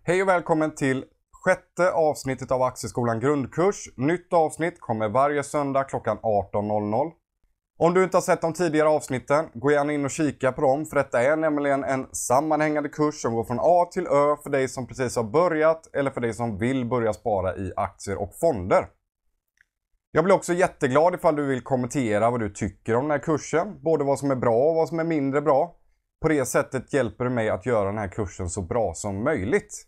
Hej och välkommen till sjätte avsnittet av Aktieskolan grundkurs. Nytt avsnitt kommer varje söndag klockan 18.00. Om du inte har sett de tidigare avsnitten, gå gärna in och kika på dem. För detta är nämligen en sammanhängande kurs som går från A till Ö för dig som precis har börjat eller för dig som vill börja spara i aktier och fonder. Jag blir också jätteglad ifall du vill kommentera vad du tycker om den här kursen. Både vad som är bra och vad som är mindre bra. På det sättet hjälper du mig att göra den här kursen så bra som möjligt.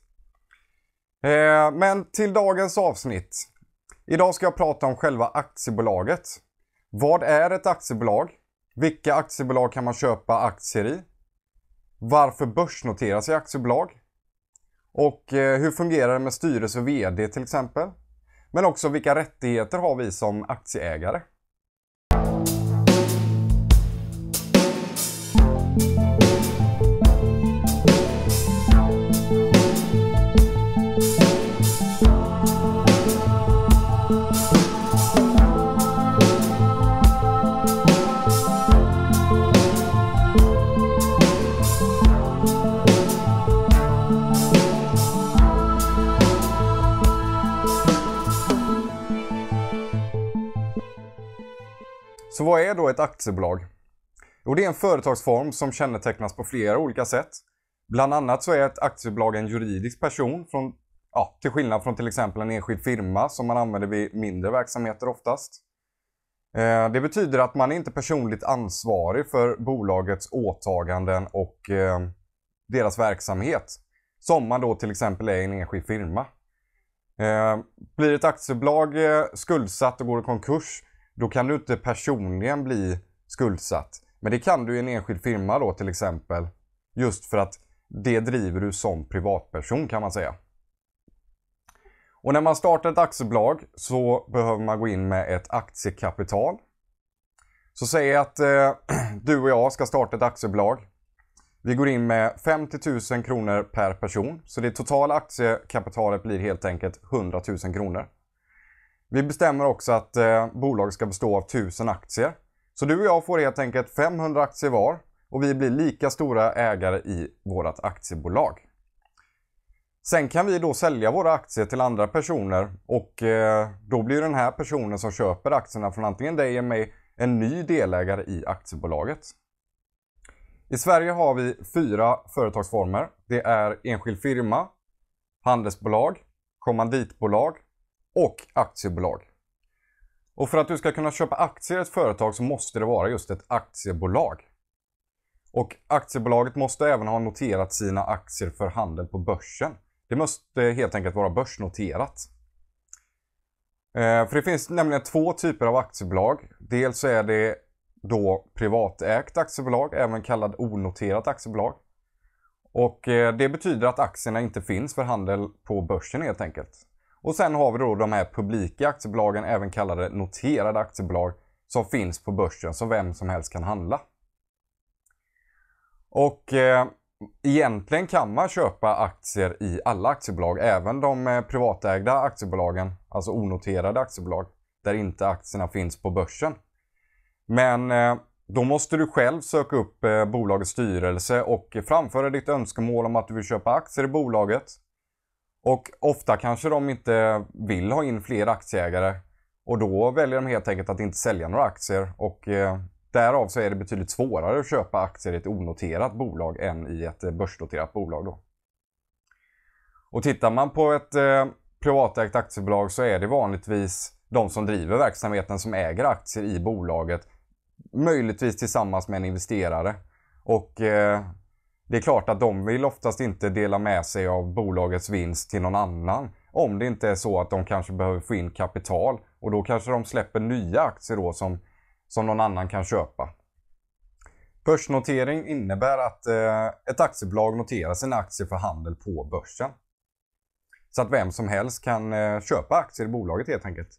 Men till dagens avsnitt. Idag ska jag prata om själva aktiebolaget. Vad är ett aktiebolag? Vilka aktiebolag kan man köpa aktier i? Varför börsnoteras i aktiebolag? Och hur fungerar det med styrelse och vd till exempel? Men också vilka rättigheter har vi som aktieägare? Så vad är då ett aktiebolag? Jo, det är en företagsform som kännetecknas på flera olika sätt. Bland annat så är ett aktiebolag en juridisk person till skillnad från till exempel en enskild firma som man använder vid mindre verksamheter oftast. Det betyder att man är inte personligt ansvarig för bolagets åtaganden och deras verksamhet som man då till exempel är en enskild firma. Blir ett aktiebolag skuldsatt och går i konkurs, då kan du inte personligen bli skuldsatt. Men det kan du i en enskild firma då till exempel. Just för att det driver du som privatperson kan man säga. Och när man startar ett aktiebolag så behöver man gå in med ett aktiekapital. Så säg att du och jag ska starta ett aktiebolag. Vi går in med 50 000 kronor per person. Så det totala aktiekapitalet blir helt enkelt 100 000 kronor. Vi bestämmer också att bolaget ska bestå av 1000 aktier. Så du och jag får helt enkelt 500 aktier var och vi blir lika stora ägare i vårt aktiebolag. Sen kan vi då sälja våra aktier till andra personer och då blir den här personen som köper aktierna från antingen dig eller mig en ny delägare i aktiebolaget. I Sverige har vi 4 företagsformer. Det är enskild firma, handelsbolag, kommanditbolag och aktiebolag. Och för att du ska kunna köpa aktier i ett företag så måste det vara just ett aktiebolag. Och aktiebolaget måste även ha noterat sina aktier för handel på börsen. Det måste helt enkelt vara börsnoterat. För det finns nämligen 2 typer av aktiebolag. Dels är det då privatägt aktiebolag, även kallad onoterat aktiebolag. Och det betyder att aktierna inte finns för handel på börsen helt enkelt. Och sen har vi då de här publika aktiebolagen, även kallade noterade aktiebolag, som finns på börsen som vem som helst kan handla. Och egentligen kan man köpa aktier i alla aktiebolag, även de privatägda aktiebolagen, alltså onoterade aktiebolag, där inte aktierna finns på börsen. Men då måste du själv söka upp bolagets styrelse och framföra ditt önskemål om att du vill köpa aktier i bolaget. Och ofta kanske de inte vill ha in fler aktieägare och då väljer de helt enkelt att inte sälja några aktier och därav så är det betydligt svårare att köpa aktier i ett onoterat bolag än i ett börsnoterat bolag då. Och tittar man på ett privatägt aktiebolag så är det vanligtvis de som driver verksamheten som äger aktier i bolaget, möjligtvis tillsammans med en investerare. Och det är klart att de vill oftast inte dela med sig av bolagets vinst till någon annan. Om det inte är så att de kanske behöver få in kapital. Och då kanske de släpper nya aktier då som någon annan kan köpa. Börsnotering innebär att ett aktiebolag noterar sina aktier för handel på börsen. Så att vem som helst kan köpa aktier i bolaget helt enkelt.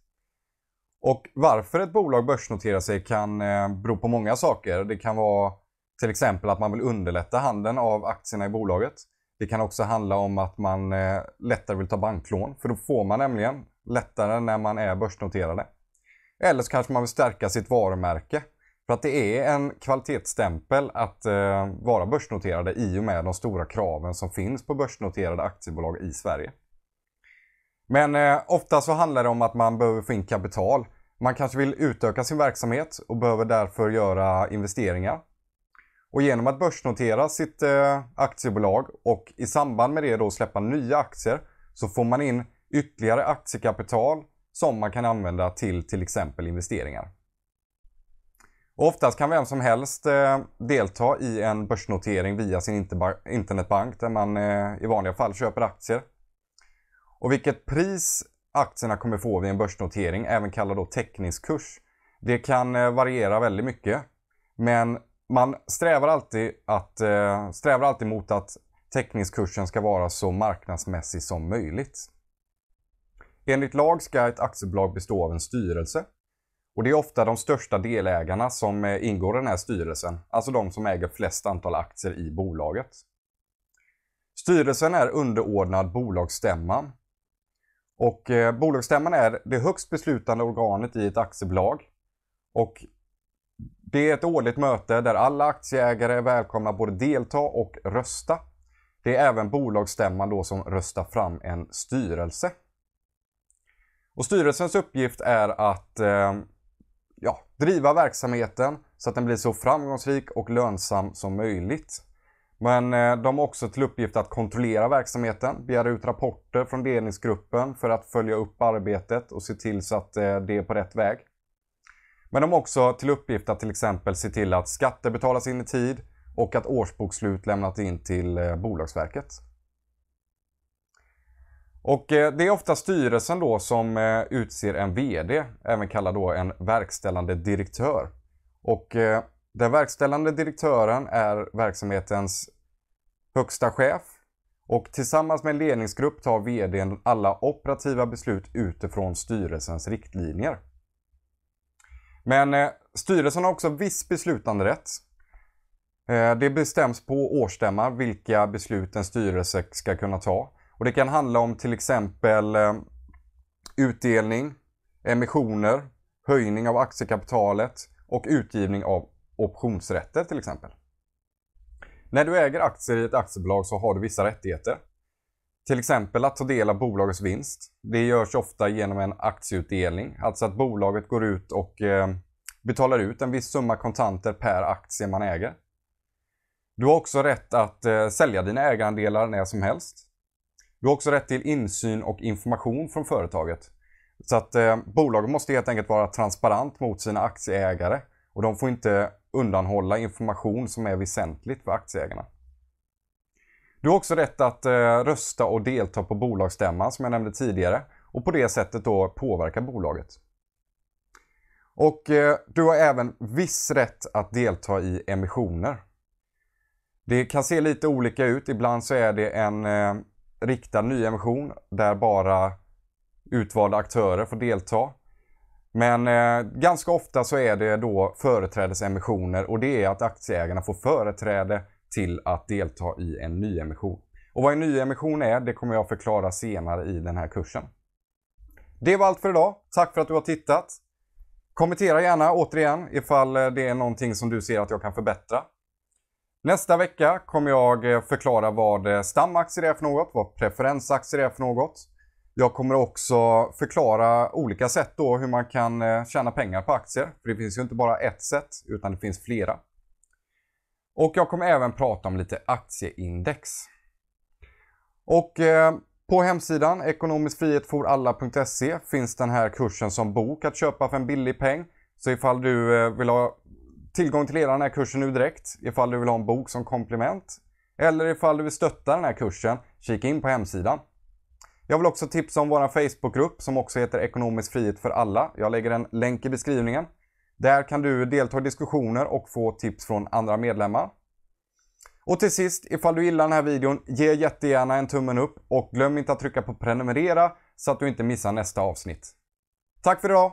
Och varför ett bolag börsnoterar sig kan bero på många saker. Det kan vara till exempel att man vill underlätta handeln av aktierna i bolaget. Det kan också handla om att man lättare vill ta banklån. För då får man nämligen lättare när man är börsnoterade. Eller så kanske man vill stärka sitt varumärke. För att det är en kvalitetsstämpel att vara börsnoterade i och med de stora kraven som finns på börsnoterade aktiebolag i Sverige. Men ofta så handlar det om att man behöver få in kapital. Man kanske vill utöka sin verksamhet och behöver därför göra investeringar. Och genom att börsnotera sitt aktiebolag och i samband med det då släppa nya aktier så får man in ytterligare aktiekapital som man kan använda till exempel investeringar. Och oftast kan vem som helst delta i en börsnotering via sin internetbank där man i vanliga fall köper aktier. Och vilket pris aktierna kommer få vid en börsnotering, även kallad då teckningskurs, det kan variera väldigt mycket. Men man strävar alltid mot att teckningskursen ska vara så marknadsmässig som möjligt. Enligt lag ska ett aktiebolag bestå av en styrelse. Och det är ofta de största delägarna som ingår i den här styrelsen. Alltså de som äger flest antal aktier i bolaget. Styrelsen är underordnad bolagsstämman. Och bolagsstämman är det högst beslutande organet i ett aktiebolag. Och det är ett årligt möte där alla aktieägare är välkomna både delta och rösta. Det är även bolagsstämman då som röstar fram en styrelse. Och styrelsens uppgift är att driva verksamheten så att den blir så framgångsrik och lönsam som möjligt. Men de har också till uppgift att kontrollera verksamheten, begära ut rapporter från ledningsgruppen för att följa upp arbetet och se till så att det är på rätt väg. Men de har också till uppgift att till exempel se till att skatter betalas in i tid och att årsbokslut lämnat in till Bolagsverket. Och det är ofta styrelsen då som utser en vd, även kallad då en verkställande direktör. Och den verkställande direktören är verksamhetens högsta chef. Och tillsammans med en ledningsgrupp tar vdn alla operativa beslut utifrån styrelsens riktlinjer. Men styrelsen har också viss beslutanderätt. Det bestäms på årsstämma vilka beslut en styrelse ska kunna ta. Och det kan handla om till exempel utdelning, emissioner, höjning av aktiekapitalet och utgivning av optionsrätter till exempel. När du äger aktier i ett aktiebolag så har du vissa rättigheter. Till exempel att ta del av bolagets vinst. Det görs ofta genom en aktieutdelning. Alltså att bolaget går ut och betalar ut en viss summa kontanter per aktie man äger. Du har också rätt att sälja dina ägarandelar när som helst. Du har också rätt till insyn och information från företaget. Så att bolaget måste helt enkelt vara transparent mot sina aktieägare. Och de får inte undanhålla information som är väsentligt för aktieägarna. Du har också rätt att rösta och delta på bolagsstämman som jag nämnde tidigare. Och på det sättet då påverka bolaget. Och du har även viss rätt att delta i emissioner. Det kan se lite olika ut. Ibland så är det en riktad nyemission där bara utvalda aktörer får delta. Men ganska ofta så är det då företrädesemissioner och det är att aktieägarna får företräde till att delta i en nyemission. Och vad en nyemission är, det kommer jag förklara senare i den här kursen. Det var allt för idag. Tack för att du har tittat. Kommentera gärna återigen ifall det är någonting som du ser att jag kan förbättra. Nästa vecka kommer jag förklara vad stamaktier är för något, vad preferensaktier är för något. Jag kommer också förklara olika sätt då hur man kan tjäna pengar på aktier. För det finns ju inte bara ett sätt utan det finns flera. Och jag kommer även prata om lite aktieindex. Och på hemsidan ekonomiskfrihetforalla.se finns den här kursen som bok att köpa för en billig peng. Så ifall du vill ha tillgång till hela den här kursen nu direkt, ifall du vill ha en bok som komplement, eller ifall du vill stötta den här kursen, kika in på hemsidan. Jag vill också tipsa om vår Facebookgrupp som också heter Ekonomisk frihet för alla. Jag lägger en länk i beskrivningen. Där kan du delta i diskussioner och få tips från andra medlemmar. Och till sist, ifall du gillar den här videon, ge jättegärna en tummen upp och glöm inte att trycka på prenumerera så att du inte missar nästa avsnitt. Tack för idag!